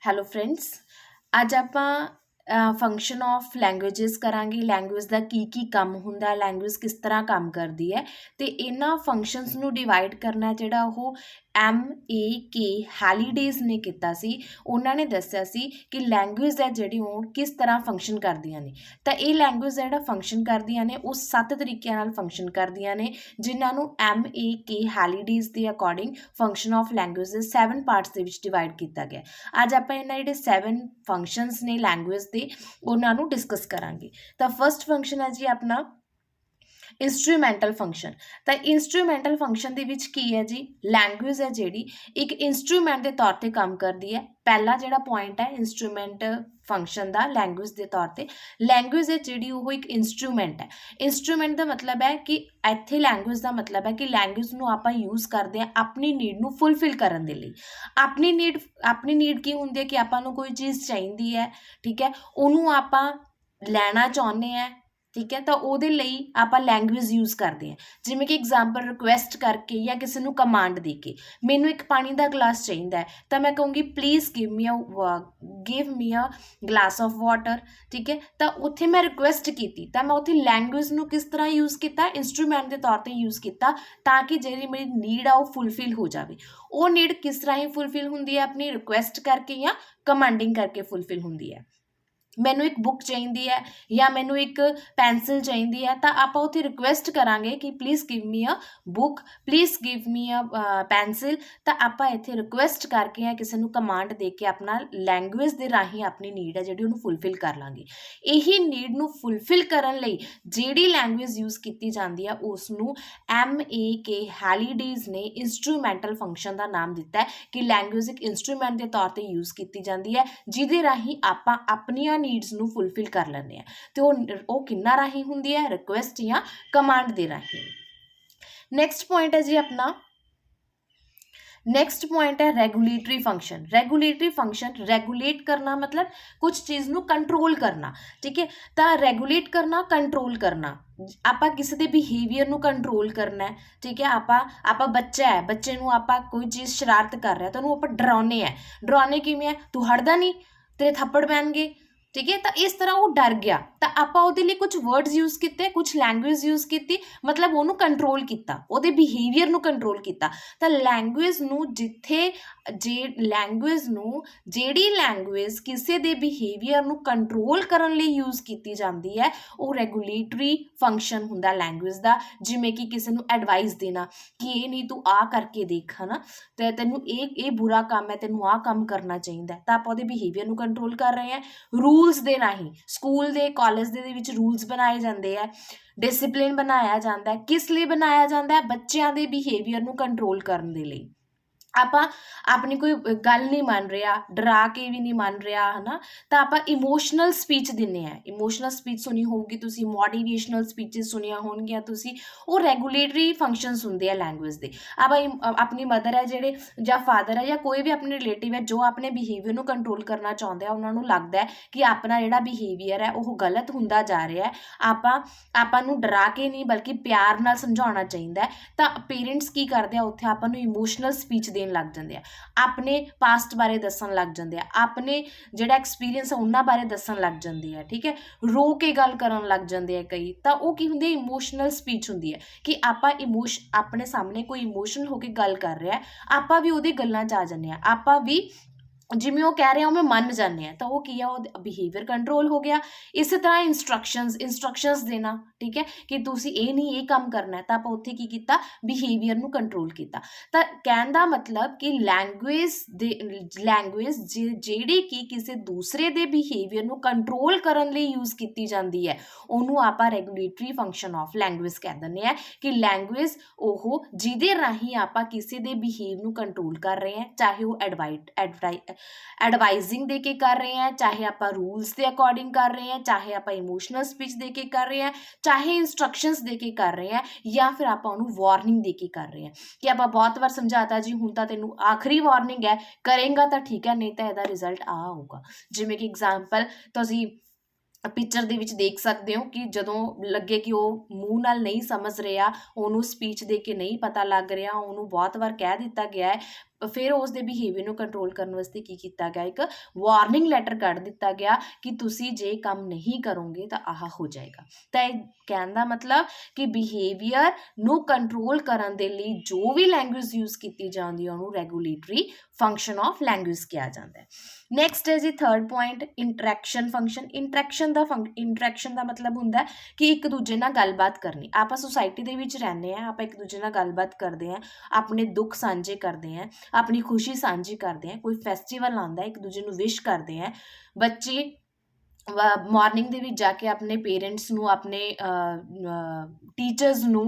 Hello friends, ਅੱਜ ਆਪਾਂ function of languages ਕਰਾਂਗੇ। ਲੈਂਗੁਏਜ ਦਾ ਕੀ ਕੰਮ ਹੁੰਦਾ, ਲੈਂਗੁਏਜ ਕਿਸ ਤਰ੍ਹਾਂ ਕੰਮ ਕਰਦੀ ਹੈ ਅਤੇ ਇਹਨਾਂ ਫੰਕਸ਼ਨਸ ਨੂੰ ਡਿਵਾਈਡ ਕਰਨਾ ਜਿਹੜਾ ਉਹ MAK ਹੈਲੀਡੇਜ਼ ਨੇ ਕੀਤਾ ਸੀ। ਉਹਨਾਂ ਨੇ ਦੱਸਿਆ ਸੀ ਕਿ ਲੈਂਗੁਏਜ ਹੈ ਜਿਹੜੀ ਉਹ ਕਿਸ ਤਰ੍ਹਾਂ ਫੰਕਸ਼ਨ ਕਰਦੀਆਂ ਨੇ। ਤਾਂ ਇਹ ਲੈਂਗੁਏਜ ਜਿਹੜਾ ਫੰਕਸ਼ਨ ਕਰਦੀਆਂ ਨੇ ਉਹ 7 ਤਰੀਕਿਆਂ ਨਾਲ ਫੰਕਸ਼ਨ ਕਰਦੀਆਂ ਨੇ, ਜਿਨ੍ਹਾਂ ਨੂੰ MAK ਹੈਲੀਡੇਜ਼ ਦੇ ਅਕੋਰਡਿੰਗ ਫੰਕਸ਼ਨ ਆਫ ਲੈਂਗੁਏਜ ਦੇ 7 ਪਾਰਟਸ ਦੇ ਵਿੱਚ ਡਿਵਾਈਡ ਕੀਤਾ ਗਿਆ। ਅੱਜ ਆਪਾਂ ਇਹਨਾਂ ਜਿਹੜੇ 7 ਫੰਕਸ਼ਨਸ ਨੇ ਲੈਂਗੁਏਜ ਦੇ ਉਹਨਾਂ ਨੂੰ ਡਿਸਕਸ ਕਰਾਂਗੇ। ਤਾਂ ਫਸਟ ਫੰਕਸ਼ਨ ਹੈ ਜੀ ਆਪਣਾ ਇੰਸਟਰੂਮੈਂਟਲ ਫੰਕਸ਼ਨ। ਤਾਂ ਇੰਸਟਰੂਮੈਂਟਲ ਫੰਕਸ਼ਨ ਦੇ ਵਿੱਚ ਕੀ ਹੈ ਜੀ, ਲੈਂਗੁਏਜ ਹੈ ਜਿਹੜੀ ਇੱਕ ਇੰਸਟਰੂਮੈਂਟ ਦੇ ਤੌਰ 'ਤੇ ਕੰਮ ਕਰਦੀ ਹੈ। ਪਹਿਲਾ ਜਿਹੜਾ ਪੁਆਇੰਟ ਹੈ ਇੰਸਟਰੂਮੈਂਟ ਫੰਕਸ਼ਨ ਦਾ ਲੈਂਗੁਏਜ ਦੇ ਤੌਰ 'ਤੇ, ਲੈਂਗੁਏਜ ਹੈ ਜਿਹੜੀ ਉਹ ਇੱਕ ਇੰਸਟਰੂਮੈਂਟ ਹੈ। ਇੰਸਟਰੂਮੈਂਟ ਦਾ ਮਤਲਬ ਹੈ ਕਿ ਇੱਥੇ ਲੈਂਗੁਏਜ ਦਾ ਮਤਲਬ ਹੈ ਕਿ ਲੈਂਗੁਏਜ ਨੂੰ ਆਪਾਂ ਯੂਜ਼ ਕਰਦੇ ਹਾਂ ਆਪਣੀ ਨੀਡ ਨੂੰ ਫੁੱਲਫਿਲ ਕਰਨ ਦੇ ਲਈ। ਆਪਣੀ ਨੀਡ ਕੀ ਹੁੰਦੀ ਹੈ ਕਿ ਆਪਾਂ ਨੂੰ ਕੋਈ ਚੀਜ਼ ਚਾਹੀਦੀ ਹੈ, ਠੀਕ ਹੈ, ਉਹਨੂੰ ਆਪਾਂ ਲੈਣਾ ਚਾਹੁੰਦੇ ਹਾਂ, ਠੀਕ ਹੈ, ਤਾਂ ਉਹਦੇ ਲਈ ਆਪਾਂ ਲੈਂਗੁਏਜ ਯੂਜ਼ ਕਰਦੇ ਹਾਂ। ਜਿਵੇਂ ਕਿ ਐਗਜ਼ਾਮਪਲ ਰਿਕੁਐਸਟ ਕਰਕੇ ਜਾਂ ਕਿਸੇ ਨੂੰ ਕਮਾਂਡ ਦੇ ਕੇ, ਮੈਨੂੰ ਇੱਕ ਪਾਣੀ ਦਾ ਗਲਾਸ ਚਾਹੀਦਾ ਹੈ ਤਾਂ ਮੈਂ ਕਹੂੰਗੀ please give me a glass of water, ਠੀਕ ਹੈ। ਤਾਂ ਉੱਥੇ ਮੈਂ ਰਿਕੁਐਸਟ ਕੀਤੀ ਤਾਂ ਮੈਂ ਉੱਥੇ ਲੈਂਗੁਏਜ ਨੂੰ ਕਿਸ ਤਰ੍ਹਾਂ ਯੂਜ਼ ਕੀਤਾ, ਇੰਸਟਰੂਮੈਂਟ ਦੇ ਤੌਰ 'ਤੇ ਯੂਜ਼ ਕੀਤਾ ਤਾਂ ਕਿ ਜਿਹੜੀ ਮੇਰੀ ਨੀਡ ਆ ਉਹ ਫੁੱਲਫਿਲ ਹੋ ਜਾਵੇ। ਉਹ ਨੀਡ ਕਿਸ ਤਰ੍ਹਾਂ ਹੀ ਫੁੱਲਫਿਲ ਹੁੰਦੀ ਹੈ, ਆਪਣੀ ਰਿਕੁਐਸਟ ਕਰਕੇ ਜਾਂ ਕਮਾਂਡਿੰਗ ਕਰਕੇ ਫੁੱਲਫਿਲ ਹੁੰਦੀ ਹੈ। ਮੈਨੂੰ ਇੱਕ ਬੁੱਕ ਚਾਹੀਦੀ ਹੈ ਜਾਂ ਮੈਨੂੰ ਇੱਕ ਪੈਨਸਿਲ ਚਾਹੀਦੀ ਹੈ ਤਾਂ ਆਪਾਂ ਉੱਥੇ ਰਿਕੁਐਸਟ ਕਰਾਂਗੇ ਕਿ please give me a book, please give me a pencil. ਤਾਂ ਆਪਾਂ ਇੱਥੇ ਰਿਕੁਐਸਟ ਕਰਕੇ ਜਾਂ ਕਿਸੇ ਨੂੰ ਕਮਾਂਡ ਦੇ ਕੇ ਆਪਣਾ ਲੈਂਗੁਏਜ ਦੇ ਰਾਹੀਂ ਆਪਣੀ ਨੀਡ ਹੈ ਜਿਹੜੀ ਉਹਨੂੰ ਫੁੱਲਫਿਲ ਕਰ ਲਾਂਗੇ। ਇਹੀ ਨੀਡ ਨੂੰ ਫੁੱਲਫਿਲ ਕਰਨ ਲਈ ਜਿਹੜੀ ਲੈਂਗੁਏਜ ਯੂਜ਼ ਕੀਤੀ ਜਾਂਦੀ ਹੈ ਉਸ ਨੂੰ MAK ਹੈਲੀਡੇਜ਼ ਨੇ ਇੰਸਟਰੂਮੈਂਟਲ ਫੰਕਸ਼ਨ ਦਾ ਨਾਮ ਦਿੱਤਾ ਹੈ ਕਿ ਲੈਂਗੁਏਜ ਇੱਕ ਇੰਸਟਰੂਮੈਂਟ ਦੇ ਤੌਰ 'ਤੇ ਯੂਜ਼ ਕੀਤੀ ਜਾਂਦੀ ਹੈ ਜਿਹਦੇ ਰਾਹੀਂ ਆਪਾਂ ਆਪਣੀਆਂ ਨੀਡਸ ਨੂੰ ਫੁੱਲਫਿਲ ਕਰ ਲੈਂਦੇ ਹਾਂ। ਅਤੇ ਉਹ ਕਿੰਨਾ ਰਾਹੀਂ ਹੁੰਦੀ ਹੈ, ਰਿਕੁਐਸਟ ਜਾਂ ਕਮਾਂਡ ਦੇ ਰਾਹੀਂ। ਨੈਕਸਟ ਪੁਆਇੰਟ ਹੈ ਜੀ ਆਪਣਾ, ਨੈਕਸਟ ਪੁਆਇੰਟ ਹੈ regulatory function. Regulatory function, regulate ਕਰਨਾ ਮਤਲਬ ਕੁਝ ਚੀਜ਼ ਨੂੰ ਕੰਟਰੋਲ ਕਰਨਾ, ਠੀਕ ਹੈ। ਤਾਂ ਰੈਗੂਲੇਟ ਕਰਨਾ, ਕੰਟਰੋਲ ਕਰਨਾ, ਆਪਾਂ ਕਿਸੇ ਦੇ ਬਿਹੇਵੀਅਰ ਨੂੰ ਕੰਟਰੋਲ ਕਰਨਾ, ਠੀਕ ਹੈ। ਆਪਾਂ ਬੱਚਾ ਹੈ, ਬੱਚੇ ਨੂੰ ਆਪਾਂ ਕੋਈ ਚੀਜ਼ ਸ਼ਰਾਰਤ ਕਰ ਰਿਹਾ ਤਾਂ ਉਹਨੂੰ ਆਪਾਂ ਡਰਾਉਂਦੇ ਹਾਂ। ਡਰਾਉਂਦੇ ਕਿਵੇਂ ਹੈ, ਤੂੰ ਹਟਦਾ ਨਹੀਂ, ਤੇਰੇ ਥੱਪੜ ਪੈਣਗੇ, ਠੀਕ ਹੈ। ਤਾਂ ਇਸ ਤਰ੍ਹਾਂ ਉਹ ਡਰ ਗਿਆ ਤਾਂ ਆਪਾਂ ਉਹਦੇ ਲਈ ਕੁਝ ਵਰਡਸ ਯੂਜ਼ ਕੀਤੇ, ਕੁਝ ਲੈਂਗੁਏਜ ਯੂਜ਼ ਕੀਤੀ, ਮਤਲਬ ਉਹਨੂੰ ਕੰਟਰੋਲ ਕੀਤਾ, ਉਹਦੇ ਬਿਹੇਵੀਅਰ ਨੂੰ ਕੰਟਰੋਲ ਕੀਤਾ। ਤਾਂ ਲੈਂਗੁਏਜ ਨੂੰ ਜਿਹੜੀ ਲੈਂਗੁਏਜ ਕਿਸੇ ਦੇ ਬਿਹੇਵੀਅਰ ਨੂੰ ਕੰਟਰੋਲ ਕਰਨ ਲਈ ਯੂਜ਼ ਕੀਤੀ ਜਾਂਦੀ ਹੈ ਉਹ ਰੈਗੂਲੇਟਰੀ ਫੰਕਸ਼ਨ ਹੁੰਦਾ ਲੈਂਗੁਏਜ ਦਾ। ਜਿਵੇਂ ਕਿ ਕਿਸੇ ਨੂੰ ਐਡਵਾਈਸ ਦੇਣਾ ਕਿ ਇਹ ਨਹੀਂ ਤੂੰ ਆਹ ਕਰਕੇ ਦੇਖ, ਹੈ ਨਾ, ਤੇ ਤੈਨੂੰ ਇਹ ਬੁਰਾ ਕੰਮ ਹੈ, ਤੈਨੂੰ ਆਹ ਕੰਮ ਕਰਨਾ ਚਾਹੀਦਾ, ਤਾਂ ਆਪਾਂ ਉਹਦੇ ਬਿਹੇਵੀਅਰ ਨੂੰ ਕੰਟਰੋਲ ਕਰ ਰਹੇ ਹਾਂ। ਰੂਲਸ ਦੇ ਰਾਹੀਂ, ਸਕੂਲ ਦੇ ਕਾਲਜ ਦੇ ਵਿੱਚ ਰੂਲਸ ਬਣਾਏ ਜਾਂਦੇ ਹੈ, ਡਿਸਿਪਲਿਨ ਬਣਾਇਆ ਜਾਂਦਾ ਹੈ। ਕਿਸ ਲਈ ਬਣਾਇਆ ਜਾਂਦਾ ਹੈ, ਬੱਚਿਆਂ ਦੇ ਬਿਹੇਵੀਅਰ ਨੂੰ ਕੰਟਰੋਲ ਕਰਨ ਦੇ ਲਈ। ਆਪਾਂ ਆਪਣੀ ਕੋਈ ਗੱਲ ਨਹੀਂ ਮੰਨ ਰਿਹਾ, ਡਰਾ ਕੇ ਵੀ ਨਹੀਂ ਮੰਨ ਰਿਹਾ, ਹੈ ਨਾ, ਤਾਂ ਆਪਾਂ ਇਮੋਸ਼ਨਲ ਸਪੀਚ ਦਿੰਦੇ ਹਾਂ। ਇਮੋਸ਼ਨਲ ਸਪੀਚ ਸੁਣੀ ਹੋਊਗੀ ਤੁਸੀਂ, ਮੋਟੀਵੇਸ਼ਨਲ ਸਪੀਚਿਸ ਸੁਣੀਆਂ ਹੋਣਗੀਆਂ ਤੁਸੀਂ, ਉਹ ਰੈਗੂਲੇਟਰੀ ਫੰਕਸ਼ਨਸ ਹੁੰਦੇ ਆ ਲੈਂਗੁਏਜ ਦੇ। ਆਪਾਂ ਆਪਣੀ ਮਦਰ ਹੈ ਜਿਹੜੇ ਜਾਂ ਫਾਦਰ ਹੈ ਜਾਂ ਕੋਈ ਵੀ ਆਪਣੇ ਰਿਲੇਟਿਵ ਹੈ ਜੋ ਆਪਣੇ ਬਿਹੇਵੀਅਰ ਨੂੰ ਕੰਟਰੋਲ ਕਰਨਾ ਚਾਹੁੰਦੇ ਆ, ਉਹਨਾਂ ਨੂੰ ਲੱਗਦਾ ਹੈ ਕਿ ਆਪਣਾ ਜਿਹੜਾ ਬਿਹੇਵੀਅਰ ਹੈ ਉਹ ਗਲਤ ਹੁੰਦਾ ਜਾ ਰਿਹਾ ਹੈ, ਆਪਾਂ ਨੂੰ ਡਰਾ ਕੇ ਨਹੀਂ ਬਲਕਿ ਪਿਆਰ ਨਾਲ ਸਮਝਾਉਣਾ ਚਾਹੀਦਾ ਹੈ। ਤਾਂ ਪੇਰੈਂਟਸ ਕੀ ਕਰਦੇ ਆ, ਉੱਥੇ ਆਪਾਂ ਨੂੰ ਇਮੋਸ਼ਨਲ ਸਪੀਚ ਦੇਣ ਲੱਗ ਜਾਂਦੇ ਆ, ਆਪਣੇ ਪਾਸਟ ਬਾਰੇ ਦੱਸਣ ਲੱਗ ਜਾਂਦੇ ਆ, ਆਪਣੇ ਜਿਹੜਾ ਐਕਸਪੀਰੀਅੰਸ ਆ ਉਹਨਾਂ ਬਾਰੇ ਦੱਸਣ ਲੱਗ ਜਾਂਦੇ ਆ, ਠੀਕ ਹੈ, ਰੋ ਕੇ ਗੱਲ ਕਰਨ ਲੱਗ ਜਾਂਦੇ ਆ ਕਈ। ਤਾਂ ਉਹ ਕੀ ਹੁੰਦੀ ਹੈ, ਇਮੋਸ਼ਨਲ ਸਪੀਚ ਹੁੰਦੀ ਹੈ ਕਿ ਆਪਾਂ ਆਪਣੇ ਸਾਹਮਣੇ ਕੋਈ ਇਮੋਸ਼ਨਲ ਹੋ ਕੇ ਗੱਲ ਕਰ ਰਿਹਾ, ਆਪਾਂ ਵੀ ਉਹਦੀ ਗੱਲਾਂ 'ਚ ਆ ਜਾਂਦੇ ਹਾਂ, ਆਪਾਂ ਵੀ ਜਿਵੇਂ ਉਹ ਕਹਿ ਰਿਹਾ ਉਵੇਂ ਮੰਨ ਜਾਂਦੇ ਆ। ਤਾਂ ਉਹ ਕੀ ਆ, ਉਹ ਬਿਹੇਵੀਅਰ ਕੰਟਰੋਲ ਹੋ ਗਿਆ। ਇਸੇ ਤਰ੍ਹਾਂ ਇੰਸਟਰਕਸ਼ਨਸ ਦੇਣਾ, ਠੀਕ ਹੈ, ਕਿ ਤੁਸੀਂ ਇਹ ਨਹੀਂ ਇਹ ਕੰਮ ਕਰਨਾ, ਤਾਂ ਆਪਾਂ ਉੱਥੇ ਕੀ ਕੀਤਾ, ਬਿਹੇਵੀਅਰ ਨੂੰ ਕੰਟਰੋਲ ਕੀਤਾ। ਤਾਂ ਕਹਿਣ ਦਾ ਮਤਲਬ ਕਿ ਲੈਂਗੁਏਜ ਜਿਹੜੀ ਕਿ ਕਿਸੇ ਦੂਸਰੇ ਦੇ ਬਿਹੇਵੀਅਰ ਨੂੰ ਕੰਟਰੋਲ ਕਰਨ ਲਈ ਯੂਜ਼ ਕੀਤੀ ਜਾਂਦੀ ਹੈ ਉਹਨੂੰ ਆਪਾਂ ਰੈਗੂਲੇਟਰੀ ਫੰਕਸ਼ਨ ਆਫ ਲੈਂਗੁਏਜ ਕਹਿ ਦਿੰਦੇ ਹਾਂ। ਕਿ ਲੈਂਗੁਏਜ ਉਹ ਜਿਹਦੇ ਰਾਹੀਂ ਆਪਾਂ ਕਿਸੇ ਦੇ ਬਿਹੇਵ ਨੂੰ ਕੰਟਰੋਲ ਕਰ ਰਹੇ ਹਾਂ, ਚਾਹੇ ਉਹ ਐਡਵਾਈਜ਼ਿੰਗ ਦੇ ਕੇ ਕਰ ਰਹੇ ਹਾਂ, ਚਾਹੇ ਆਪਾਂ ਰੂਲਸ ਦੇ ਅਕੋਰਡਿੰਗ ਕਰ ਰਹੇ ਹਾਂ, ਚਾਹੇ ਆਪਾਂ ਇਮੋਸ਼ਨਲ ਸਪੀਚ ਦੇ ਕੇ ਕਰ ਰਹੇ ਹਾਂ, ਚਾਹੇ ਇੰਸਟਰਕਸ਼ਨਸ ਦੇ ਕੇ ਕਰ ਰਹੇ ਹਾਂ, ਜਾਂ ਫਿਰ ਆਪਾਂ ਉਹਨੂੰ ਵਾਰਨਿੰਗ ਦੇ ਕੇ ਕਰ ਰਹੇ ਹਾਂ ਕਿ ਆਪਾਂ ਬਹੁਤ ਵਾਰ ਸਮਝਾਤਾ ਜੀ, ਹੁਣ ਤਾਂ ਤੈਨੂੰ ਆਖਰੀ ਵਾਰਨਿੰਗ ਹੈ, ਕਰੇਂਗਾ ਤਾਂ ਠੀਕ ਹੈ, ਨਹੀਂ ਤਾਂ ਇਹਦਾ ਰਿਜ਼ਲਟ ਆ ਆਊਗਾ। ਜਿਵੇਂ ਕਿ ਐਗਜ਼ਾਮਪਲ ਤੁਸੀਂ ਪਿਕਚਰ ਦੇ ਵਿੱਚ ਦੇਖ ਸਕਦੇ ਹੋ ਕਿ ਜਦੋਂ ਲੱਗੇ ਕਿ ਉਹ ਮੂੰਹ ਨਾਲ ਨਹੀਂ ਸਮਝ ਰਿਹਾ, ਉਹਨੂੰ ਸਪੀਚ ਦੇ ਕੇ ਨਹੀਂ ਪਤਾ ਲੱਗ ਰਿਹਾ, ਉਹਨੂੰ ਬਹੁਤ ਵਾਰ ਕਹਿ ਦਿੱਤਾ ਗਿਆ ਹੈ फिर उसके बिहेवियर को कंट्रोल करने वास्ते की किया गया, एक वार्निंग लैटर कढ़ दिता गया कि तुसी जे काम नहीं करोगे तो आह हो जाएगा। तो यह कहने का मतलब कि बिहेवियर नू कंट्रोल करने दे लई जो भी लैंग्वेज यूज की जाती है उन्होंने रेगूलेटरी फंक्शन ऑफ लैंग्वेज कहा जाता है। नैक्सट है जी third point interaction function. Interaction का मतलब होंदा कि एक दूजे नाल गलबात करनी। आप सोसाइटी दे विच रहंदे हैं, आप एक दूजे नाल गलबात करते हैं, अपने दुख साझे करते हैं, अपनी खुशी साझी करते हैं, कोई फैसटीवल आंदा है एक दूजे नूं विश करते हैं। बच्चे मॉर्निंग दे विच जाके अपने पेरेंट्स नूं, अपने टीचर्स नूं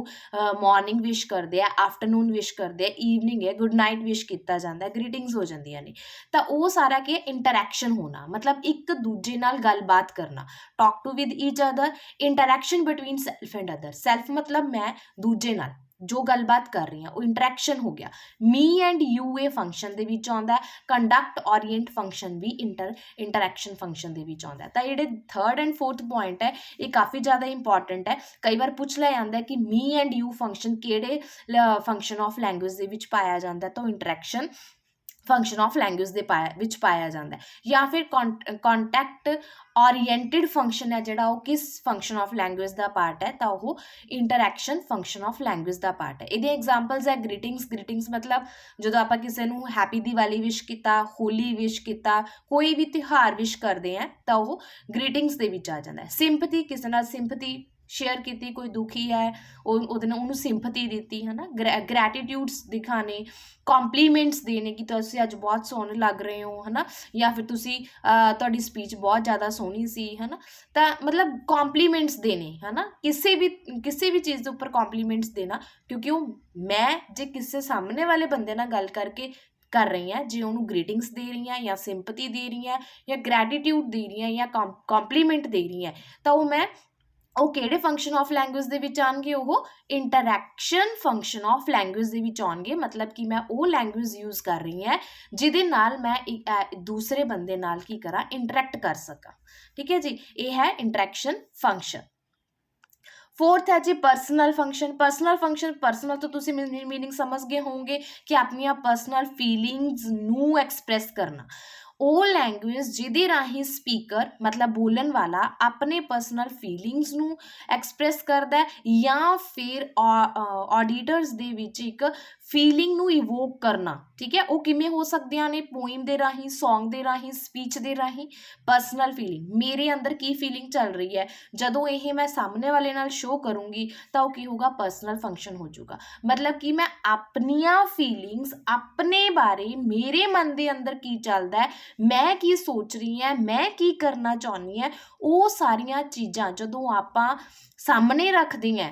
मॉर्निंग विश करते हैं, आफ्टरनून विश करते हैं, ईवनिंग है गुड नाइट विश किया जाता है, ग्रीटिंग्स हो जांदियां ने। तो वो सारा के इंटरैक्शन होना, मतलब एक दूजे नाल गलबात करना, talk to with each other, interaction between self and other. Self मतलब मैं, दूजे नाल जो गलबात कर रही हैं वो इंटरैक्शन हो गया। Me and you a function दे विच आउंदा है, कंडक्ट ओरिएंट फंक्शन भी इंटरैक्शन फंक्शन दे विच आउंदा है। तो ये थर्ड एंड फोर्थ पॉइंट है ये काफ़ी ज़्यादा इंपॉर्टेंट है। कई बार पूछ लिया जाता है कि मी एंड यू फंक्शन किहड़े फंक्शन ऑफ लैंग्वेज दे विच पाया जाता है, तो इंटरैक्शन फंक्शन ऑफ लैंग्वेज दे विच पाया जाता है। या फिर कॉन्टैक्ट ओरिएंटेड फंक्शन है जिहड़ा वो किस फंक्शन ऑफ लैंग्वेज का पार्ट है, तो वो इंटरैक्शन फंक्शन ऑफ लैंग्वेज का पार्ट है। ये एग्जाम्पल्स है ग्रीटिंग्स मतलब जो आप किसी को हैप्पी दिवाली विश किया, होली विश किया, कोई भी त्यौहार विश करते हैं तो वो ग्रीटिंग्स दे विच आ जाता है। सिंपथी, किसी नाल सिंपथी शेयर की, कोई दुखी है उन्होंने सिंपथी दी है ना। ग्रैटिट्यूड्स दिखाने, कॉम्पलीमेंट्स देने कि तुसी अज बहुत सोहने लग रहे हो है ना, या फिर तुसी तुहाडी स्पीच बहुत ज़्यादा सोहनी सी है ना। तो मतलब कॉम्पलीमेंट्स देने है ना, किसी भी चीज़ के उपर कॉम्पलीमेंट्स देना, क्योंकि वो मैं जे किसी सामने वाले बंदे नाल गल करके कर रही हैं, जे उन्होंने ग्रीटिंग्स दे रही हैं या सिंपथी दे रही हैं या ग्रैटिट्यूड दे रही हैं या कॉम्पलीमेंट दे रही हैं, तो वो मैं ਉਹ ਕਿਹੜੇ ਫੰਕਸ਼ਨ ਆਫ ਲੈਂਗੁਏਜ ਦੇ ਵਿੱਚ ਆਣਗੇ, ਉਹ ਇੰਟਰੈਕਸ਼ਨ ਫੰਕਸ਼ਨ ਆਫ ਲੈਂਗੁਏਜ ਦੇ ਵਿੱਚ ਆਉਣਗੇ। ਮਤਲਬ ਕਿ ਮੈਂ ਉਹ ਲੈਂਗੁਏਜ ਯੂਜ਼ ਕਰ ਰਹੀ ਹਾਂ ਜਿਹਦੇ ਨਾਲ ਮੈਂ ਦੂਸਰੇ ਬੰਦੇ ਨਾਲ ਕੀ ਕਰਾਂ, ਇੰਟਰੈਕਟ ਕਰ ਸਕਾਂ। ਠੀਕ ਹੈ ਜੀ, ਇਹ ਹੈ ਇੰਟਰੈਕਸ਼ਨ ਫੰਕਸ਼ਨ। फोर्थ है जी पर्सनल फंक्शन। पर्सनल तो तुसी मीनिंग समझ गए होंगे कि अपनी पर्सनल फीलिंग्स नू एक्सप्रैस करना। ਉਹ ਲੈਂਗੁਏਜ ਜਿਹਦੇ ਰਾਹੀਂ ਸਪੀਕਰ ਮਤਲਬ ਬੋਲਣ ਵਾਲਾ ਆਪਣੇ ਪਰਸਨਲ ਫੀਲਿੰਗਸ ਨੂੰ ਐਕਸਪ੍ਰੈਸ ਕਰਦਾ ਜਾਂ ਫਿਰ ਆਡੀਟਰਸ ਦੇ ਵਿੱਚ ਇੱਕ ਫੀਲਿੰਗ ਨੂੰ ਇਵੋਕ ਕਰਨਾ। ਠੀਕ ਹੈ, ਉਹ ਕਿਵੇਂ ਹੋ ਸਕਦੀਆਂ ਨੇ, ਪੋਇਮ ਦੇ ਰਾਹੀਂ, ਸੌਂਗ ਦੇ ਰਾਹੀਂ, ਸਪੀਚ ਦੇ ਰਾਹੀਂ। ਪਰਸਨਲ ਫੀਲਿੰਗ, ਮੇਰੇ ਅੰਦਰ ਕੀ ਫੀਲਿੰਗ ਚੱਲ ਰਹੀ ਹੈ, ਜਦੋਂ ਇਹ ਮੈਂ ਸਾਹਮਣੇ ਵਾਲੇ ਨਾਲ ਸ਼ੋ ਕਰੂੰਗੀ ਤਾਂ ਉਹ ਕੀ ਹੋਊਗਾ, ਪਰਸਨਲ ਫੰਕਸ਼ਨ ਹੋ ਜਾਊਗਾ। ਮਤਲਬ ਕਿ ਮੈਂ ਆਪਣੀਆਂ ਫੀਲਿੰਗਸ, ਆਪਣੇ ਬਾਰੇ, ਮੇਰੇ ਮਨ ਦੇ ਅੰਦਰ ਕੀ ਚੱਲਦਾ, मैं की सोच रही है, मैं की करना चाहनी है, वो सारिया चीज़ां जदों आपां सामने रखते हैं,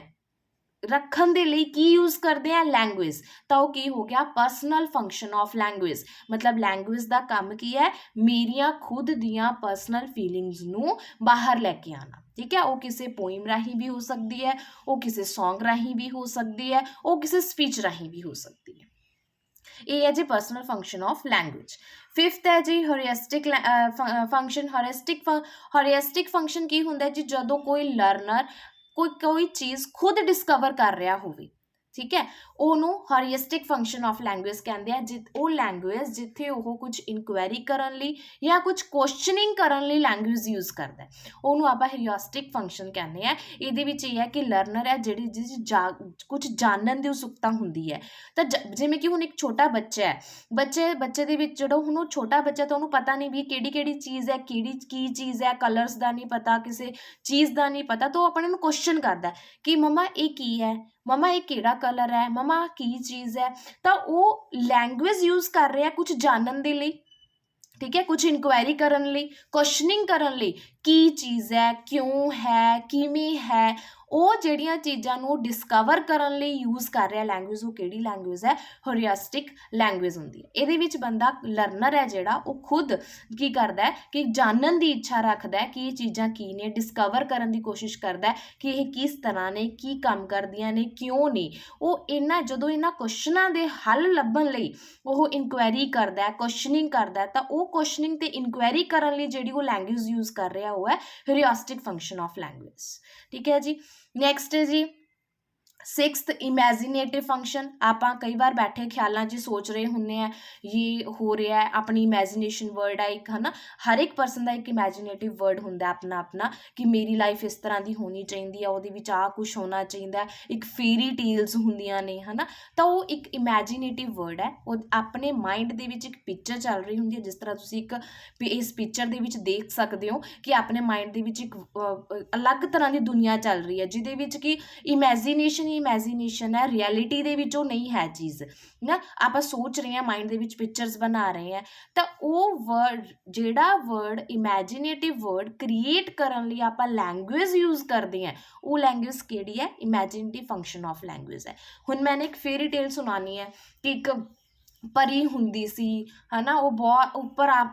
रखण दे लई की यूज़ करते हैं, लैंगुएज, तो वो की हो गया पर्सनल फंक्शन ऑफ लैंगुएज। मतलब लैंगुएज का काम की है, मेरिया खुद दियाँ पर्सनल फीलिंग्स नू बाहर लैके आना। ठीक है, वो किसी पोइम राही भी हो सकती है, वो किसी सॉन्ग राही भी हो सकती है, वो किसी स्पीच राही भी हो सकती है। ये है जी personal function of language. Fifth है जी हॉरिस्टिक फंक्शन। हॉरिस्टिक फंक्शन की होंदा जी, जदों कोई लर्नर कोई चीज़ खुद डिस्कवर कर रहा होवे। ठीक है, ਉਹਨੂੰ ਹॉरिस्टिक फंक्शन ऑफ लैंग्वेज कहते हैं। ਉਹ लैंग्वेज जिथे ਉਹ कुछ इनक्वायरी ਕਰਨ ਲਈ ਜਾਂ कुछ क्वेश्चनिंग ਕਰਨ ਲਈ लैंग्वेज यूज़ करता है, ਉਹਨੂੰ ਆਪਾਂ ਹॉरिस्टिक फंक्शन कहते हैं। ਇਹਦੇ ਵਿੱਚ ਇਹ ਹੈ ਕਿ ਲਰਨਰ ਹੈ ਜਿਹੜੀ ਕੁਝ ਜਾਣਨ ਦੀ ਉਤਸੁਕਤਾ ਹੁੰਦੀ ਹੈ। ਤਾਂ ਜਿਵੇਂ ਕਿ ਹੁਣ ਇੱਕ ਛੋਟਾ ਬੱਚਾ ਹੈ, ਬੱਚੇ ਦੇ ਵਿੱਚ ਜਦੋਂ ਹੁਣ ਉਹ ਛੋਟਾ ਬੱਚਾ ਤਾਂ ਉਹਨੂੰ ਪਤਾ ਨਹੀਂ ਵੀ ਕਿਹੜੀ ਚੀਜ਼ ਹੈ, ਕੀ ਚੀਜ਼ ਹੈ, ਕਲਰਸ ਦਾ ਨਹੀਂ ਪਤਾ, ਕਿਸੇ ਚੀਜ਼ ਦਾ ਨਹੀਂ ਪਤਾ, ਤਾਂ ਉਹ ਆਪਣੇ ਨੂੰ ਕੁਐਸਚਨ ਕਰਦਾ ਕਿ ਮਮਾ ਇਹ ਕੀ ਹੈ, ममा ये किहड़ा कलर है, ममा की चीज़ है। तो वो लैंग्वेज यूज़ कर रहे हैं कुछ जानने के लिए। ठीक है, कुछ इनक्वायरी करने लिए, क्वेश्चनिंग करने लिए, की चीज़ है, क्यों है, किवें है, ਉਹ ਜਿਹੜੀਆਂ ਚੀਜ਼ਾਂ ਨੂੰ ਡਿਸਕਵਰ ਕਰਨ ਲਈ ਯੂਜ਼ ਕਰ ਰਿਹਾ ਲੈਂਗੁਏਜ, ਉਹ ਕਿਹੜੀ ਲੈਂਗੁਏਜ ਹੈ, ਹੌਰਿਸਟਿਕ ਲੈਂਗੁਏਜ ਹੁੰਦੀ ਹੈ। ਇਹਦੇ ਵਿੱਚ ਬੰਦਾ ਲਰਨਰ ਹੈ ਜਿਹੜਾ, ਉਹ ਖੁਦ ਕੀ ਕਰਦਾ ਹੈ ਕਿ ਜਾਣਨ ਦੀ ਇੱਛਾ ਰੱਖਦਾ ਹੈ ਕਿ ਇਹ ਚੀਜ਼ਾਂ ਕੀ ਨੇ, ਡਿਸਕਵਰ ਕਰਨ ਦੀ ਕੋਸ਼ਿਸ਼ ਕਰਦਾ ਕਿ ਇਹ ਕਿਸ ਤਰ੍ਹਾਂ ਨੇ, ਕੀ ਕੰਮ ਕਰਦੀਆਂ ਨੇ, ਕਿਉਂ ਨੇ। ਉਹ ਜਦੋਂ ਇਹਨਾਂ ਕੁਐਸਚਨਾਂ ਦੇ ਹੱਲ ਲੱਭਣ ਲਈ ਉਹ ਇਨਕੁਆਇਰੀ ਕਰਦਾ ਹੈ, ਕੁਐਸਚਨਿੰਗ ਕਰਦਾ, ਤਾਂ ਉਹ ਕੁਐਸਚਨਿੰਗ ਤੇ ਇਨਕੁਆਇਰੀ ਕਰਨ ਲਈ ਜਿਹੜੀ ਉਹ ਲੈਂਗੁਏਜ ਯੂਜ਼ ਕਰ ਰਿਹਾ ਉਹ ਹੈ ਹੌਰਿਸਟਿਕ ਫੰਕਸ਼ਨ ਆਫ ਲੈਂਗੁਏਜ। ठीक है जी, नेक्स्ट है जी सिक्स्थ इमेजिनेटिव फंक्शन, ਆਪਾਂ ਕਈ ਵਾਰ ਬੈਠੇ ਖਿਆਲਾਂ 'ਚ ਸੋਚ ਰਹੇ ਹੁੰਦੇ ਆ ਇਹ ਹੋ ਰਿਹਾ ਹੈ, ਆਪਣੀ ਇਮੈਜੀਨੇਸ਼ਨ ਵਰਡ ਹੈ ਇੱਕ, ਹੈ ਨਾ। ਹਰ ਇੱਕ ਪਰਸਨ ਦਾ ਇੱਕ ਇਮੈਜੀਨੇਟਿਵ ਵਰਡ ਹੁੰਦਾ ਆਪਣਾ ਆਪਣਾ, ਕਿ ਮੇਰੀ ਲਾਈਫ ਇਸ ਤਰ੍ਹਾਂ ਦੀ ਹੋਣੀ ਚਾਹੀਦੀ ਆ, ਉਹਦੇ ਵਿੱਚ ਆਹ ਕੁਛ ਹੋਣਾ ਚਾਹੀਦਾ, ਇੱਕ ਫੇਰੀ ਟੇਲਸ ਹੁੰਦੀਆਂ ਨੇ, ਹੈ ਨਾ। ਤਾਂ ਉਹ ਇੱਕ ਇਮੈਜੀਨੇਟਿਵ ਵਰਡ ਹੈ, ਉਹ ਆਪਣੇ ਮਾਈਂਡ ਦੇ ਵਿੱਚ ਇੱਕ ਪਿਕਚਰ ਚੱਲ ਰਹੀ ਹੁੰਦੀ ਹੈ, ਜਿਸ ਤਰ੍ਹਾਂ ਤੁਸੀਂ ਇਸ ਪਿਕਚਰ ਦੇ ਵਿੱਚ ਦੇਖ ਸਕਦੇ ਹੋ ਕਿ ਆਪਣੇ ਮਾਈਂਡ ਦੇ ਵਿੱਚ ਇੱਕ ਅਲੱਗ ਤਰ੍ਹਾਂ ਦੀ ਦੁਨੀਆ ਚੱਲ ਰਹੀ ਹੈ, ਜਿਹਦੇ ਵਿੱਚ ਕਿ ਇਮੈਜੀਨੇਸ਼ਨ ਹੀ ਇਮੈਜੀਨੇਸ਼ਨ ਹੈ, ਰਿਐਲਿਟੀ ਦੇ ਵਿੱਚ ਉਹ ਨਹੀਂ ਹੈ ਚੀਜ਼ ਨਾ। ਆਪਾਂ ਸੋਚ ਰਹੇ ਹਾਂ, ਮਾਈਂਡ ਦੇ ਵਿੱਚ ਪਿਕਚਰਸ ਬਣਾ ਰਹੇ ਹਾਂ, ਤਾਂ ਉਹ ਵਰਡ, ਜਿਹੜਾ ਵਰਡ ਇਮੈਜੀਨੇਟਿਵ ਵਰਡ ਕ੍ਰੀਏਟ ਕਰਨ ਲਈ ਆਪਾਂ ਲੈਂਗੁਏਜ ਯੂਜ਼ ਕਰਦੇ ਹਾਂ, ਉਹ ਲੈਂਗੁਏਜ ਕਿਹੜੀ ਹੈ? ਇਮੈਜੀਨੇਟਿਵ ਫੰਕਸ਼ਨ ਆਫ ਲੈਂਗੁਏਜ ਹੈ। ਹੁਣ ਮੈंने ਇੱਕ ਫੇਰੀ ਟੇਲ ਸੁਣਾਉਣੀ ਹੈ ਕਿ ਇੱਕ ਪਰੀ ਹੁੰਦੀ ਸੀ, ਹੈ ਨਾ। ਉਹ ਬਹੁਤ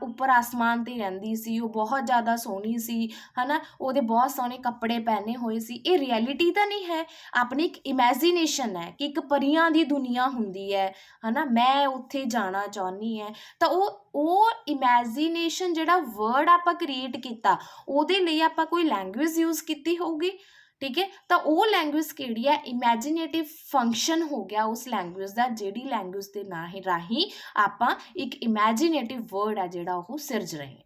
ਉੱਪਰ ਆਸਮਾਨ 'ਤੇ ਰਹਿੰਦੀ ਸੀ, ਉਹ ਬਹੁਤ ਜ਼ਿਆਦਾ ਸੋਹਣੀ ਸੀ, ਹੈ ਨਾ। ਉਹਦੇ ਬਹੁਤ ਸੋਹਣੇ ਕੱਪੜੇ ਪਹਿਨੇ ਹੋਏ ਸੀ। ਇਹ ਰਿਐਲਿਟੀ ਤਾਂ ਨਹੀਂ ਹੈ, ਆਪਣੀ ਇੱਕ ਇਮੈਜੀਨੇਸ਼ਨ ਹੈ ਕਿ ਇੱਕ ਪਰੀਆਂ ਦੀ ਦੁਨੀਆ ਹੁੰਦੀ ਹੈ ਨਾ, ਮੈਂ ਉੱਥੇ ਜਾਣਾ ਚਾਹੁੰਦੀ ਹੈ। ਤਾਂ ਉਹ ਇਮੈਜੀਨੇਸ਼ਨ ਜਿਹੜਾ ਵਰਡ ਆਪਾਂ ਕ੍ਰੀਏਟ ਕੀਤਾ, ਉਹਦੇ ਲਈ ਆਪਾਂ ਕੋਈ ਲੈਂਗੁਏਜ ਯੂਜ਼ ਕੀਤੀ ਹੋਊਗੀ, ਠੀਕ ਹੈ। ਤਾਂ ਉਹ ਲੈਂਗੁਏਜ ਕਿਹੜੀ ਹੈ? ਇਮੈਜੀਨੇਟਿਵ ਫੰਕਸ਼ਨ ਹੋ ਗਿਆ ਉਸ ਲੈਂਗੁਏਜ ਦਾ, ਜਿਹੜੀ ਲੈਂਗੁਏਜ ਦੇ ਰਾਹੀਂ ਆਪਾਂ ਇੱਕ ਇਮੈਜੀਨੇਟਿਵ ਵਰਡ ਹੈ ਜਿਹੜਾ ਉਹ ਸਿਰਜ ਰਹੇ ਹਾਂ।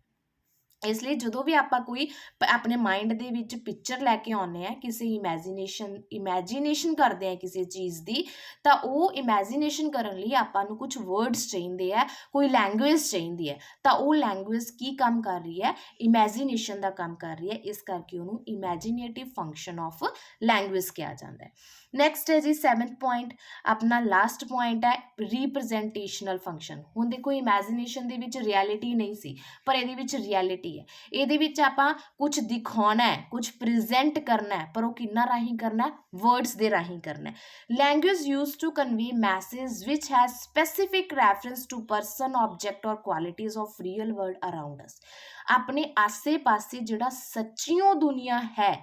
ਇਸ ਲਈ ਜਦੋਂ ਵੀ ਆਪਾਂ ਕੋਈ ਆਪਣੇ ਮਾਈਂਡ ਦੇ ਵਿੱਚ ਪਿਕਚਰ ਲੈ ਕੇ ਆਉਂਦੇ ਹਾਂ, ਕਿਸੇ ਇਮੈਜੀਨੇਸ਼ਨ ਕਰਦੇ ਹਾਂ ਕਿਸੇ ਚੀਜ਼ ਦੀ, ਤਾਂ ਉਹ ਇਮੈਜੀਨੇਸ਼ਨ ਕਰਨ ਲਈ ਆਪਾਂ ਨੂੰ ਕੁਝ ਵਰਡਸ ਚਾਹੀਦੇ ਹੈ, ਕੋਈ ਲੈਂਗੁਏਜ ਚਾਹੀਦੀ ਹੈ। ਤਾਂ ਉਹ ਲੈਂਗੁਏਜ ਕੀ ਕੰਮ ਕਰ ਰਹੀ ਹੈ? ਇਮੈਜੀਨੇਸ਼ਨ ਦਾ ਕੰਮ ਕਰ ਰਹੀ ਹੈ, ਇਸ ਕਰਕੇ ਉਹਨੂੰ ਇਮੈਜੀਨੇਟਿਵ ਫੰਕਸ਼ਨ ਆਫ ਲੈਂਗੁਏਜ ਕਿਹਾ ਜਾਂਦਾ ਹੈ। ਨੈਕਸਟ ਹੈ ਜੀ 7th ਪੁਆਇੰਟ, ਆਪਣਾ ਲਾਸਟ ਪੁਆਇੰਟ ਹੈ ਰੀਪ੍ਰਜੈਂਟੇਸ਼ਨਲ ਫੰਕਸ਼ਨ। ਹੁਣ ਦੇਖੋ, ਇਮੈਜੀਨੇਸ਼ਨ ਦੇ ਵਿੱਚ ਰਿਐਲਿਟੀ ਨਹੀਂ ਸੀ, ਪਰ ਇਹਦੇ ਵਿੱਚ ਰਿਐਲਿਟੀ ਹੈ। ਇਹਦੇ ਵਿੱਚ ਆਪਾਂ ਕੁਝ ਦਿਖਾਉਣਾ ਹੈ, ਕੁਝ ਪ੍ਰੈਜ਼ੈਂਟ ਕਰਨਾ ਹੈ, ਪਰ ਉਹ ਕਿੰਨਾ ਰਾਹੀਂ ਕਰਨਾ ਹੈ? ਵਰਡਸ ਦੇ ਰਾਹੀਂ ਕਰਨਾ ਹੈ। Language use to convey message which has specific reference to person, object ਔਰ qualities of real world around us. ਆਪਣੇ ਆਸੇ ਪਾਸੇ ਜਿਹੜਾ ਸੱਚੀਓ ਦੁਨੀਆ ਹੈ,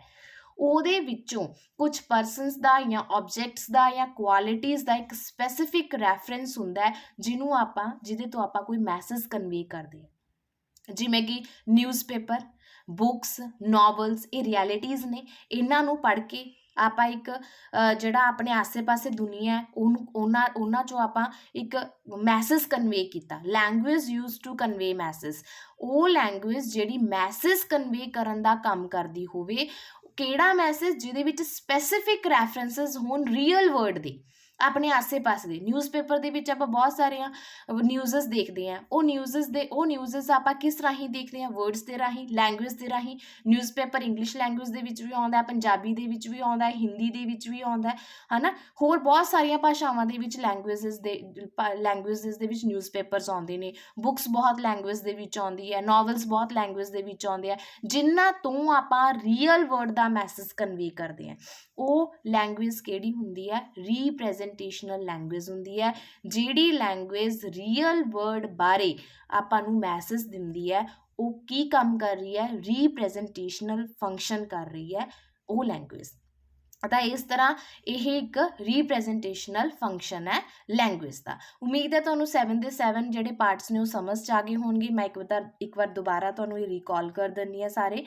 ਉਹਦੇ ਵਿੱਚੋਂ ਕੁਝ ਪਰਸਨਸ ਦਾ ਜਾਂ ਆਬਜੈਕਟਸ ਦਾ ਜਾਂ ਕੁਆਲਿਟੀਜ਼ ਦਾ ਇੱਕ ਸਪੈਸੀਫਿਕ ਰੈਫਰੈਂਸ ਹੁੰਦਾ ਹੈ, ਜਿਹਦੇ ਤੋਂ ਆਪਾਂ ਕੋਈ ਮੈਸੇਜ ਕਨਵੇ ਕਰਦੇ ਹਾਂ। ਜਿਵੇਂ ਕਿ ਨਿਊਜ਼ਪੇਪਰ, ਬੁੱਕਸ, ਨੋਵਲਸ, ਇਹ ਰਿਐਲਿਟੀਜ਼ ਨੇ। ਇਹਨਾਂ ਨੂੰ ਪੜ੍ਹ ਕੇ ਆਪਾਂ ਇੱਕ ਜਿਹੜਾ ਆਪਣੇ ਆਸੇ ਪਾਸੇ ਦੁਨੀਆ ਹੈ, ਉਹਨਾਂ 'ਚੋਂ ਆਪਾਂ ਇੱਕ ਮੈਸੇਜ ਕਨਵੇ ਕੀਤਾ। Language use to convey message, ਉਹ ਲੈਂਗੁਏਜ ਜਿਹੜੀ ਮੈਸੇਜ ਕਨਵੇ ਕਰਨ ਦਾ ਕੰਮ ਕਰਦੀ ਹੋਵੇ। ਕਿਹੜਾ ਮੈਸੇਜ? ਜਿਹਦੇ ਵਿੱਚ ਸਪੈਸੀਫਿਕ ਰੈਫਰੈਂਸਿਸ ਹੋਣ ਰੀਅਲ ਵਰਲਡ ਦੇ, ਆਪਣੇ ਆਸੇ ਪਾਸੇ ਦੇ। ਨਿਊਜ਼ਪੇਪਰ ਦੇ ਵਿੱਚ ਆਪਾਂ ਬਹੁਤ ਸਾਰੀਆਂ ਨਿਊਜ਼ਸ ਦੇਖਦੇ ਹਾਂ, ਉਹ ਨਿਊਜ਼ਸ ਆਪਾਂ ਕਿਸ ਰਾਹੀਂ ਦੇਖਦੇ ਹਾਂ? ਵਰਡਸ ਦੇ ਰਾਹੀਂ, ਲੈਂਗੁਏਜ ਦੇ ਰਾਹੀਂ। ਨਿਊਜ਼ਪੇਪਰ ਇੰਗਲਿਸ਼ ਲੈਂਗੁਏਜ ਦੇ ਵਿੱਚ ਵੀ ਆਉਂਦਾ, ਪੰਜਾਬੀ ਦੇ ਵਿੱਚ ਵੀ ਆਉਂਦਾ, ਹਿੰਦੀ ਦੇ ਵਿੱਚ ਵੀ ਆਉਂਦਾ, ਹੈ ਨਾ। ਹੋਰ ਬਹੁਤ ਸਾਰੀਆਂ ਭਾਸ਼ਾਵਾਂ ਦੇ ਵਿੱਚ ਲੈਂਗੁਏਜਸ ਦੇ ਵਿੱਚ ਨਿਊਜ਼ਪੇਪਰਸ ਆਉਂਦੇ ਨੇ। ਬੁੱਕਸ ਬਹੁਤ ਲੈਂਗੁਏਜ ਦੇ ਵਿੱਚ ਆਉਂਦੀ ਹੈ, ਨੋਵਲਸ ਬਹੁਤ ਲੈਂਗੁਏਜ ਦੇ ਵਿੱਚ ਆਉਂਦੇ ਆ, ਜਿਨ੍ਹਾਂ ਤੋਂ ਆਪਾਂ ਰੀਅਲ ਵਰਡ ਦਾ ਮੈਸੇਜ ਕਨਵੇ ਕਰਦੇ ਹਾਂ। ਉਹ ਲੈਂਗੁਏਜ ਕਿਹੜੀ ਹੁੰਦੀ ਹੈ? ਰੀਪ੍ਰੈਜ਼ੈਂਟੇਸ਼ਨਲ ਲੈਂਗੁਏਜ ਹੁੰਦੀ ਹੈ। ਜਿਹੜੀ ਲੈਂਗੁਏਜ ਰੀਅਲ ਵਰਡ ਬਾਰੇ ਆਪਾਂ ਨੂੰ ਮੈਸੇਜ ਦਿੰਦੀ ਹੈ, ਉਹ ਕੀ ਕੰਮ ਕਰ ਰਹੀ ਹੈ? ਰੀਪ੍ਰੈਜ਼ੈਂਟੇਸ਼ਨਲ ਫੰਕਸ਼ਨ ਕਰ ਰਹੀ ਹੈ ਉਹ ਲੈਂਗੁਏਜ। ਤਾਂ ਇਸ ਤਰ੍ਹਾਂ ਇਹ ਇੱਕ ਰੀਪ੍ਰੈਜ਼ੈਂਟੇਸ਼ਨਲ ਫੰਕਸ਼ਨ ਹੈ ਲੈਂਗੁਏਜ ਦਾ। ਉਮੀਦ ਹੈ ਤੁਹਾਨੂੰ 7 ਦੇ 7 ਜਿਹੜੇ ਪਾਰਟਸ ਨੇ ਉਹ ਸਮਝ 'ਚ ਆ ਗਏ ਹੋਣਗੇ। ਮੈਂ ਇੱਕ ਵਾਰ ਦੁਬਾਰਾ ਤੁਹਾਨੂੰ ਇਹ ਰੀਕਾਲ ਕਰ ਦਿੰਦੀ ਹਾਂ ਸਾਰੇ।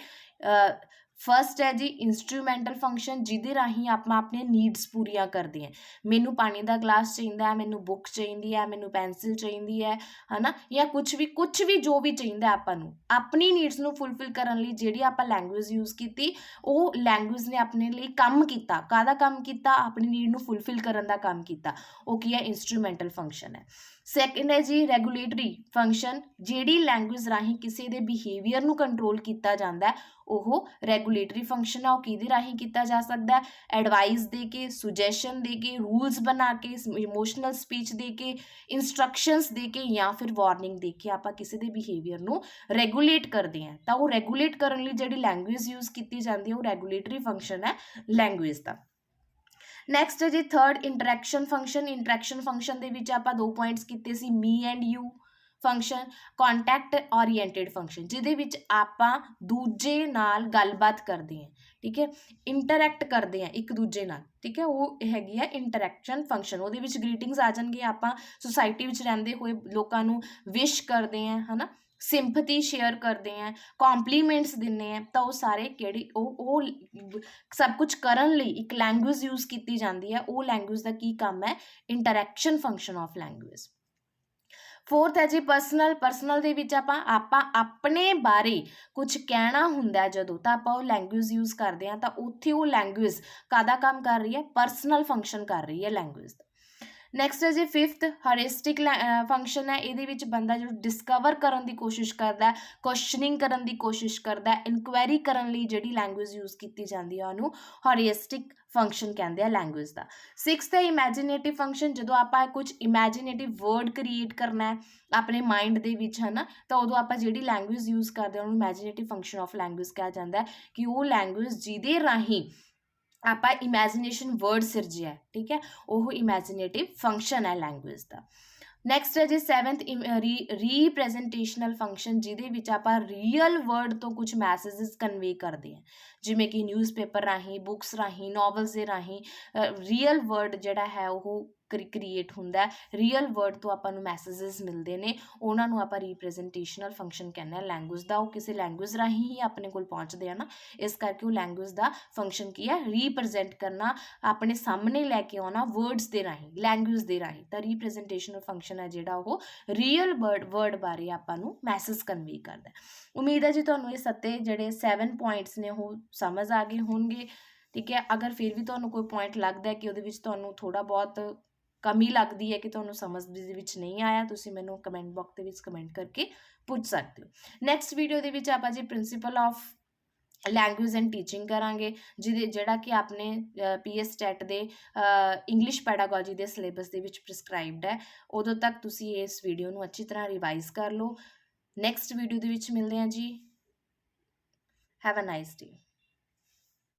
ਫਸਟ ਹੈ ਜੀ ਇੰਸਟਰੂਮੈਂਟਲ ਫੰਕਸ਼ਨ, ਜਿਹਦੇ ਰਾਹੀਂ ਆਪਾਂ ਆਪਣੇ ਨੀਡਸ ਪੂਰੀਆਂ ਕਰਦੇ ਹਾਂ। ਮੈਨੂੰ ਪਾਣੀ ਦਾ ਗਲਾਸ ਚਾਹੀਦਾ ਹੈ, ਮੈਨੂੰ ਬੁੱਕ ਚਾਹੀਦੀ ਹੈ, ਮੈਨੂੰ ਪੈਨਸਿਲ ਚਾਹੀਦੀ ਹੈ ਨਾ, ਜਾਂ ਕੁਝ ਵੀ ਜੋ ਵੀ ਚਾਹੀਦਾ ਆਪਾਂ ਨੂੰ, ਆਪਣੀ ਨੀਡਸ ਨੂੰ ਫੁਲਫਿਲ ਕਰਨ ਲਈ ਜਿਹੜੀ ਆਪਾਂ ਲੈਂਗੁਏਜ ਯੂਜ਼ ਕੀਤੀ, ਉਹ ਲੈਂਗੁਏਜ ਨੇ ਆਪਣੇ ਲਈ ਕੰਮ ਕੀਤਾ। ਕਾਹਦਾ ਕੰਮ ਕੀਤਾ? ਆਪਣੀ ਨੀਡ ਨੂੰ ਫੁਲਫਿਲ ਕਰਨ ਦਾ ਕੰਮ ਕੀਤਾ। ਉਹ ਕੀ ਹੈ? ਇੰਸਟਰੂਮੈਂਟਲ ਫੰਕਸ਼ਨ ਹੈ। ਸੈਕਿੰਡ ਹੈ ਜੀ ਰੈਗੂਲੇਟਰੀ ਫੰਕਸ਼ਨ, ਜਿਹੜੀ ਲੈਂਗੁਏਜ ਰਾਹੀਂ ਕਿਸੇ ਦੇ ਬਿਹੇਵੀਅਰ ਨੂੰ ਕੰਟਰੋਲ ਕੀਤਾ ਜਾਂਦਾ, ਉਹ ਰੈਗੂਲੇਟਰੀ ਫੰਕਸ਼ਨ ਹੈ। ਉਹ ਕਿਹਦੇ ਰਾਹੀਂ ਕੀਤਾ ਜਾ ਸਕਦਾ? ਐਡਵਾਈਸ ਦੇ ਕੇ, ਸੁਜੈਸ਼ਨ ਦੇ ਕੇ, ਰੂਲਸ ਬਣਾ ਕੇ, ਇਮੋਸ਼ਨਲ ਸਪੀਚ ਦੇ ਕੇ, ਇੰਸਟਰਕਸ਼ਨਸ ਦੇ ਕੇ, ਜਾਂ ਫਿਰ ਵਾਰਨਿੰਗ ਦੇ ਕੇ ਆਪਾਂ ਕਿਸੇ ਦੇ ਬਿਹੇਵੀਅਰ ਨੂੰ ਰੈਗੂਲੇਟ ਕਰਦੇ ਹਾਂ। ਤਾਂ ਉਹ ਰੈਗੂਲੇਟ ਕਰਨ ਲਈ ਜਿਹੜੀ ਲੈਂਗੁਏਜ ਯੂਜ਼ ਕੀਤੀ ਜਾਂਦੀ ਹੈ, ਉਹ ਰੈਗੂਲੇਟਰੀ ਫੰਕਸ਼ਨ ਹੈ ਲੈਂਗੁਏਜ ਦਾ। ਨੈਕਸਟ ਹੈ ਜੀ third interaction function. Interaction function ਦੇ ਵਿੱਚ ਆਪਾਂ 2 ਪੁਆਇੰਟਸ ਕੀਤੇ ਸੀ, me and you function, contact oriented function, ਜਿਹਦੇ ਵਿੱਚ ਆਪਾਂ ਦੂਜੇ ਨਾਲ ਗੱਲਬਾਤ ਕਰਦੇ ਹਾਂ, ਠੀਕ ਹੈ, ਇੰਟਰੈਕਟ ਕਰਦੇ ਹਾਂ ਇੱਕ ਦੂਜੇ ਨਾਲ, ਠੀਕ ਹੈ, ਉਹ ਹੈਗੀ ਹੈ ਇੰਟਰੈਕਸ਼ਨ ਫੰਕਸ਼ਨ। ਉਹਦੇ ਵਿੱਚ ਗ੍ਰੀਟਿੰਗਸ ਆ ਜਾਣਗੇ, ਆਪਾਂ ਸੁਸਾਇਟੀ ਵਿੱਚ ਰਹਿੰਦੇ ਹੋਏ ਲੋਕਾਂ ਨੂੰ ਵਿਸ਼ ਕਰਦੇ ਹਾਂ, ਹੈ ਨਾ। ਸਿੰਪਥੀ ਸ਼ੇਅਰ ਕਰਦੇ ਹਾਂ, ਕੰਪਲੀਮੈਂਟਸ ਦਿੰਦੇ ਹਾਂ, ਤਾਂ ਉਹ ਸਾਰੇ ਕਿਹੜੀ ਉਹ ਸਭ ਕੁਝ ਕਰਨ ਲਈ ਇੱਕ ਲੈਂਗੁਏਜ ਯੂਜ਼ ਕੀਤੀ ਜਾਂਦੀ ਹੈ। ਉਹ ਲੈਂਗੁਏਜ ਦਾ ਕੀ ਕੰਮ ਹੈ? Interaction function of language. Fourth ਹੈ ਜੀ ਪਰਸਨਲ ਦੇ ਵਿੱਚ ਆਪਾਂ ਆਪਣੇ ਬਾਰੇ ਕੁਝ ਕਹਿਣਾ ਹੁੰਦਾ ਜਦੋਂ, ਤਾਂ ਆਪਾਂ ਉਹ ਲੈਂਗੁਏਜ ਯੂਜ਼ ਕਰਦੇ ਹਾਂ, ਤਾਂ ਉੱਥੇ ਉਹ ਲੈਂਗੁਏਜ ਕਾਹਦਾ ਕੰਮ ਕਰ ਰਹੀ ਹੈ? ਪਰਸਨਲ ਫੰਕਸ਼ਨ ਕਰ ਰਹੀ ਹੈ ਲੈਂਗੁਏਜ ਦਾ। ਨੈਕਸਟ ਹੈ ਜੀ ਫਿਫਥ ਹਰਿਸਟਿਕ ਫੰਕਸ਼ਨ ਹੈ। ਇਹਦੇ ਵਿੱਚ ਬੰਦਾ ਜੋ ਡਿਸਕਵਰ ਕਰਨ ਦੀ ਕੋਸ਼ਿਸ਼ ਕਰਦਾ, ਕੁਐਸਚਨਿੰਗ ਕਰਨ ਦੀ ਕੋਸ਼ਿਸ਼ ਕਰਦਾ, ਇਨਕੁਆਇਰੀ ਕਰਨ ਲਈ ਜਿਹੜੀ ਲੈਂਗੁਏਜ ਯੂਜ਼ ਕੀਤੀ ਜਾਂਦੀ ਹੈ ਉਹਨੂੰ ਹਰਿਸਟਿਕ ਫੰਕਸ਼ਨ ਕਹਿੰਦੇ ਆ ਲੈਂਗੁਏਜ ਦਾ। ਸਿਕਸਥ ਹੈ ਇਮੈਜੀਨੇਟਿਵ ਫੰਕਸ਼ਨ। ਜਦੋਂ ਆਪਾਂ ਕੁਝ ਇਮੈਜੀਨੇਟਿਵ ਵਰਡ ਕ੍ਰੀਏਟ ਕਰਨਾ ਹੈ ਆਪਣੇ ਮਾਈਂਡ ਦੇ ਵਿੱਚ, ਹੈ ਨਾ, ਤਾਂ ਉਦੋਂ ਆਪਾਂ ਜਿਹੜੀ ਲੈਂਗੁਏਜ ਯੂਜ਼ ਕਰਦੇ ਹਾਂ ਉਹਨੂੰ ਇਮੈਜੀਨੇਟਿਵ ਫੰਕਸ਼ਨ ਆਫ ਲੈਂਗੁਏਜ ਕਿਹਾ ਜਾਂਦਾ ਹੈ, ਕਿ ਉਹ ਲੈਂਗੁਏਜ ਜਿਹਦੇ ਰਾਹੀਂ ਆਪਾਂ ਇਮੈਜੀਨੇਸ਼ਨ ਵਰਡ ਸਿਰਜਿਆ, ਠੀਕ ਹੈ, ਉਹ ਇਮੈਜੀਨੇਟਿਵ ਫੰਕਸ਼ਨ ਹੈ ਲੈਂਗੁਏਜ ਦਾ। ਨੈਕਸਟ ਹੈ ਜੀ ਸੈਵਨਥ ਰੀਪ੍ਰੈਜ਼ੈਂਟੇਸ਼ਨਲ ਫੰਕਸ਼ਨ, ਜਿਹਦੇ ਵਿੱਚ ਆਪਾਂ ਰੀਅਲ ਵਰਡ ਤੋਂ ਕੁਝ ਮੈਸੇजेस ਕਨਵੇ ਕਰਦੇ ਹਾਂ, ਜਿਵੇਂ ਕਿ ਨਿਊਜ਼ਪੇਪਰ ਰਾਹੀਂ, ਬੁੱਕਸ ਰਾਹੀਂ, ਨੋਵਲਸ ਦੇ ਰਾਹੀਂ ਰੀਅਲ ਵਰਡ ਜਿਹੜਾ ਹੈ ਉਹ ਕ੍ਰੀਏਟ ਹੁੰਦਾ, ਰੀਅਲ ਵਰਡ ਤੋਂ ਆਪਾਂ ਨੂੰ ਮੈਸੇजेस ਮਿਲਦੇ ਨੇ, ਉਹਨਾਂ ਨੂੰ ਆਪਾਂ ਰੀਪ੍ਰੈਜ਼ੈਂਟੇਸ਼ਨਲ ਫੰਕਸ਼ਨ ਕਹਿੰਦੇ ਹਾਂ ਲੈਂਗੁਏਜ ਦਾ। ਉਹ ਕਿਸੇ ਲੈਂਗੁਏਜ ਰਾਹੀਂ ਹੀ ਆਪਣੇ ਕੋਲ ਪਹੁੰਚਦੇ ਆ ਨਾ, ਇਸ ਕਰਕੇ ਉਹ ਲੈਂਗੁਏਜ ਦਾ ਫੰਕਸ਼ਨ ਕੀ ਹੈ? ਰੀਪ੍ਰੈਜ਼ੈਂਟ ਕਰਨਾ, ਆਪਣੇ ਸਾਹਮਣੇ ਲੈ ਕੇ ਆਉਣਾ ਵਰਡਸ ਦੇ ਰਾਹੀਂ, ਲੈਂਗੁਏਜ ਦੇ ਰਾਹੀਂ। ਤਾਂ ਰੀਪ੍ਰੈਜ਼ੈਂਟੇਸ਼ਨਲ ਫੰਕਸ਼ਨ ਹੈ ਜਿਹੜਾ ਉਹ ਰੀਅਲ ਵਰਡ ਬਾਰੇ ਆਪਾਂ ਨੂੰ ਮੈਸੇਜ ਕਨਵੇ ਕਰਦਾ। ਉਮੀਦ ਹੈ ਜੀ ਤੁਹਾਨੂੰ ਇਹ ਜਿਹੜੇ 7 ਪੁਆਇੰਟਸ ਨੇ ਉਹ ਸਮਝ ਆ ਗਏ ਹੋਣਗੇ, ਠੀਕ ਹੈ। ਅਗਰ ਫਿਰ ਵੀ ਤੁਹਾਨੂੰ ਕੋਈ ਪੁਆਇੰਟ ਲੱਗਦਾ ਕਿ ਉਹਦੇ ਵਿੱਚ ਤੁਹਾਨੂੰ ਥੋੜ੍ਹਾ ਬਹੁਤ ਕਮੀ ਲੱਗਦੀ ਹੈ, ਕਿ ਤੁਹਾਨੂੰ ਸਮਝ ਦੇ ਵਿੱਚ ਨਹੀਂ ਆਇਆ, ਤੁਸੀਂ ਮੈਨੂੰ ਕਮੈਂਟ ਬਾਕਸ ਦੇ ਵਿੱਚ ਕਮੈਂਟ ਕਰਕੇ ਪੁੱਛ ਸਕਦੇ ਹੋ। ਨੈਕਸਟ ਵੀਡੀਓ ਦੇ ਵਿੱਚ ਆਪਾਂ ਜੀ principal of language and teaching ਕਰਾਂਗੇ, ਜਿਹੜਾ ਕਿ ਆਪਣੇ PS ਟੈਟ ਦੇ ਇੰਗਲਿਸ਼ ਪੈਡਾਗੋਜੀ ਦੇ ਸਿਲੇਬਸ ਦੇ ਵਿੱਚ ਪ੍ਰਿਸਕ੍ਰਾਈਬਡ ਹੈ। ਉਦੋਂ ਤੱਕ ਤੁਸੀਂ ਇਸ ਵੀਡੀਓ ਨੂੰ ਅੱਛੀ ਤਰ੍ਹਾਂ ਰਿਵਾਈਜ਼ ਕਰ ਲਓ। ਨੈਕਸਟ ਵੀਡੀਓ ਦੇ ਵਿੱਚ ਮਿਲਦੇ ਹਾਂ ਜੀ। Have a nice day.